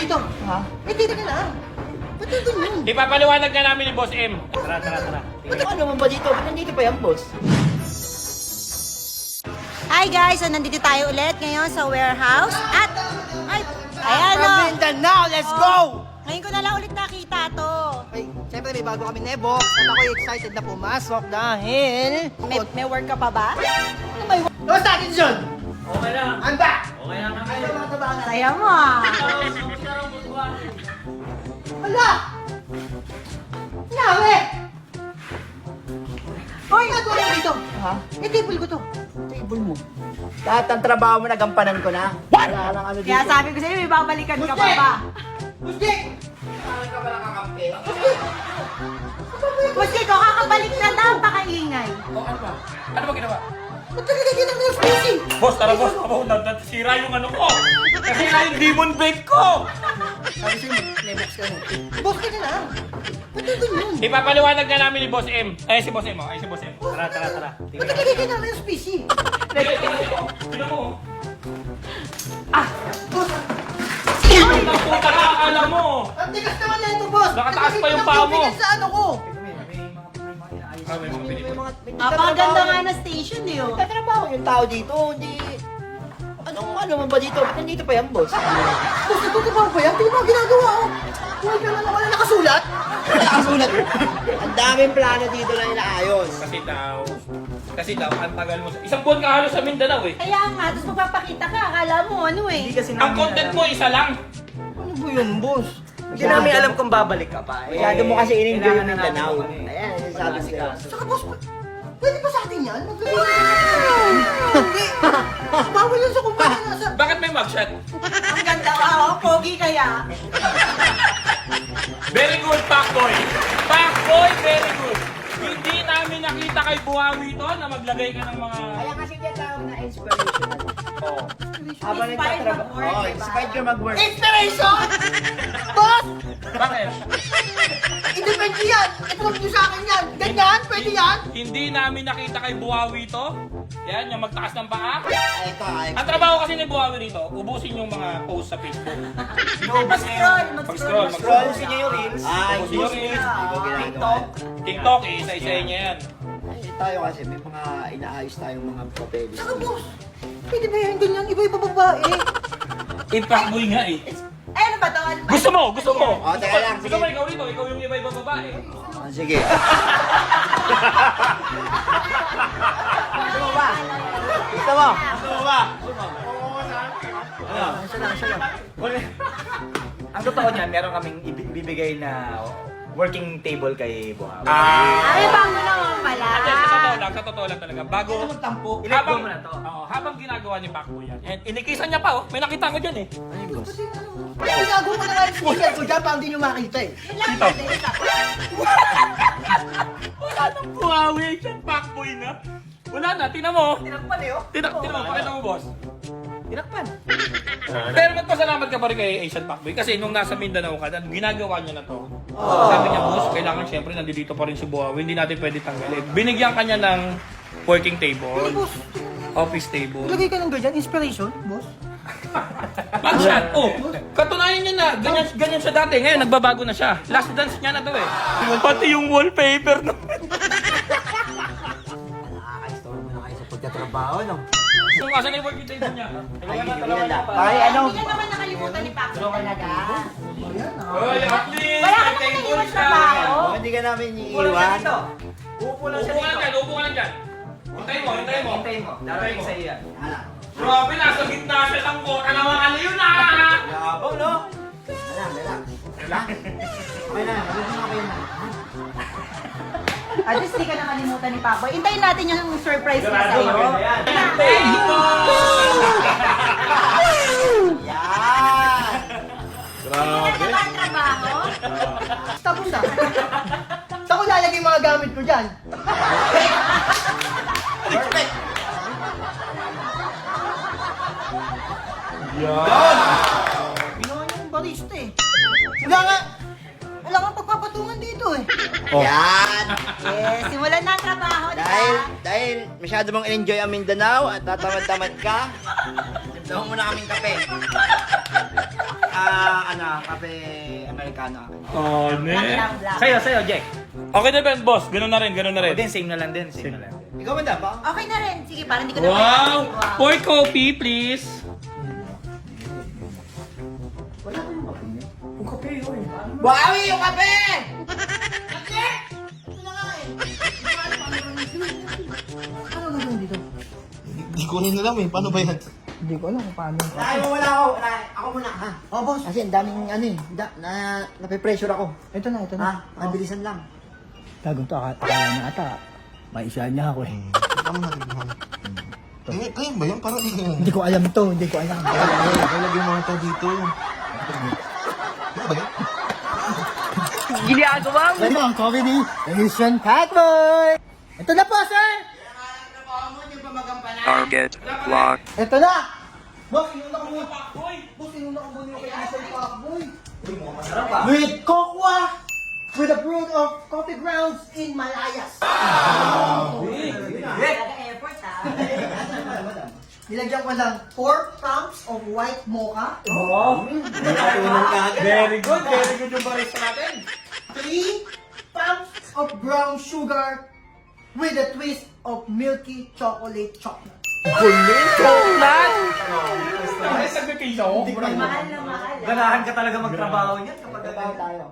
dito? Ha? Hindi ka na. Ba't nandun yun? Ipapaliwanag na namin ni Boss M. Tara. Ba't ano naman ba dito? Ba't nandito pa yan, boss? Hi guys! So nandito tayo ulit ngayon sa warehouse at ayan o! Mindanao, let's go! Ngayon ko na lang ulit nakita to. Ay, siyempre may bago kami Nebo. At ako'y excited na pumasok dahil... May work ka pa ba? Ano may... What's that, John? Okay lang. Anda! Okay lang kami. Ay, mga tabakan na. Saya mo ah! Hala! Nawe! Hoy! Ano mo dito? Ha? Eh, table ko to. Table mo. Lahat ng trabaho mo nagampanan ko na. Wala lang ano dito. Kaya sabi ko sa'yo, may babalikan ka pa ba? Gusti! Saan ka pala kakampi? Kasi ko kakabalik na napakaingay. Ano ba? Ano ba ginawa? Ba't nagkakita ng spicy? Boss, tara boss. Nasira yung ano ko. Nasira yung demon vape ko. Sabi sa'yo, Nebex ka mo. Boss ka na. Ba't nandun yun? Ipapaliwanag na namin ni Boss M. Ay, si Boss M. Ay, si Boss M. Tara. Ba't nagkakita ng spicy? Tingnan mo. Boss, Ang puta ka, akala mo. ang tigas naman na ito, boss. Nakataas pa yung paa mo. Nagkakita sa ano ko. May mga pinipili. Napakaganda nga na station eh oh. Tatrabaho yung tao dito, hindi... Ano naman ba dito? Ba't nandito pa yan, boss? Boss, nagtutubaw ba yan? Tingnan mo ang ginagawa ko. Huwag ka na naman na nakasulat. Nakasulat. Ang daming plano dito na inaayos. Kasi daw, ang tagal mo. Isang buwan ka halos sa Mindanao eh. Kaya nga, tapos magpapakita ka, akala mo ano eh. Ang content mo, isa lang. Ano ba yun, boss? Hindi namin alam kung babalik ka pa. Masyado mo kasi in-enjoy yung kailangan na Mindanao. namin kung ano eh. Ayan, sinasabi ko sa'yo. Saka, boss, pwede ba sa atin yan? Hindi. Bawal yun sa kumpanya nasa... Bakit may mugshot? Ang ganda ka oh, pogi kaya. Very good, Pacboy. Pacboy, very good. Hindi namin nakita kay Buhawi to na maglagay ka ng mga... Kaya kasi tinatawag na inspirational. Oo. Habang Inspired nagtatrabaho. mag-work, Oo, diba? inspired ka mag-work. Inspiration! Boss! Bakit? Independent yan! I-prove nyo sa akin yan! Ganyan? Pwede yan? Hindi namin nakita kay Buhawi to. Yan, yung magtaas ng paa. Ito, Ang trabaho kasi ni Buhawi rito, ubusin yung mga post sa Facebook. Mag-scroll, Mag-scroll, Scroll Ubusin niyo yung reels. Ay, Ubusin yung hindi reels. ko ginagawa. TikTok. TikTok, isa-isa niya yan. Ay, tayo kasi may mga inaayos tayong mga papeles. Saka, boss, pwede ba yan ganyan? Iba-iba babae. Pacboy nga eh. Ay, ano ba to? Ano ba? Gusto mo, gusto mo. Oh, teka lang, Gusto mo sige. ikaw rito, ikaw yung iba-iba babae. Ah, sige. Gusto mo ba? Gusto mo? Gusto mo ba? Isa lang, isa lang. Ang totoo niyan, meron kaming ibibigay na working table kay Buhawi. Ay, bago naman pala. Sa totoo lang talaga. Bago, Tampo. Ilagay mo na to. habang ginagawa ni Pacboy yan, and inikisan niya pa oh. May nakita ko dyan eh. Ginagawa ko na nga yung sticker ko dyan para hindi nyo makita eh. Yun lang, madali ka. Wala nang Buhawi, siyang Pacboy na. Wala na, tina mo. Tinakpan eh, oh. Tina mo, pakita mo boss. Tinakpan. Pero magpasalamat ka pa rin kay Asian Pacboy kasi nung nasa Mindanao ka, ginagawa niya na to. Sabi niya, boss, kailangan syempre nandito pa rin si Buhawi, hindi natin pwede tanggalin. Binigyan ka niya ng working table, Boss, office table. lagay ka ng ganyan. Inspiration, boss. Mugshot, oh. Katunayan niya na, ganyan siya dati. Ngayon, nagbabago na siya. Last dance niya na to eh. Pati yung wallpaper no. Nakaka-store mo na kayo sa pagtatrabaho, no? Kung asan na yung working table niya? Ay, ganda. Ay, ano? Hindi ka naman nakalimutan ni Paco talaga. Oy, Apli! Wala ka May naman table naiwan siya. trabaho. Oh, hindi ka namin Upo lang siya iiwan. dito. Upo lang siya Upo ka lang dito. dyan, upo ka lang dyan. Hintayin mo, hintayin mo. Hintayin mo. Darating sa iyo yan. Grabe, nasa gitna siya ng kota ng mga aliw na! Yabang, no? Relax. Relax. Okay na, magiging okay na. At least hindi ka nakalimutan ni Paco. Hintayin natin yung surprise niya Sigurado, sa'yo. maganda yan. Thank you! Yan! Hindi ka na ba ang trabaho? Tapos na. Saan ko lalagay yung mga gamit ko dyan? Perfect! Ginawa niyo yung barista eh. Wala nga pagpapatungan dito eh. Yan! Yes, simulan na ang trabaho, di ba? Dahil masyado mong enjoy ang Mindanao at tatamad-tamad ka, daw mo na kaming kape. kape Americano akin. Oh, ne. Black. Sa'yo, Jack. Okay na ba, boss? Ganun na rin, ganun na Ako rin. din, same na lang din. Same na lang din. Ikaw ba ba? Okay na rin. Sige, parang hindi ko na Wow! Pour coffee, please. Bawi yung kape! Ano gagawin dito? Hindi ko rin alam eh. Paano ba yan? Hindi ko alam kung paano. Wala ako. Ako muna ha. Oh, boss. Kasi ang daming ano eh. Nape-pressure ako. Ito na, ito Ha? na. Mabilisan lang. Tagong to, akala niya ata. Maisa niya ako eh. Tama na rin naman. Kaya ba yan? Parang hindi ko. Hindi ko alam to, hindi ko alam. Kaya yung mga tao dito. Ano ba yan? Ano ang coffee ni Asian Packboy? Ito na po, sir! Target locked. Ito na! Boss, inuna ko muna. Boss, inuna ko muna kay Asian Packboy. With cocoa! With a brood of coffee grounds in Malayas. effort ah. Nilagyan ko lang 4 pumps of white mocha. Very good yung barista natin. 3 pumps of brown sugar with a twist of milky chocolate chocolate. Ay, saglit kayo. Mahal na mahal. Ganahan ka talaga magtrabaho niyan kapag Tayo tayo.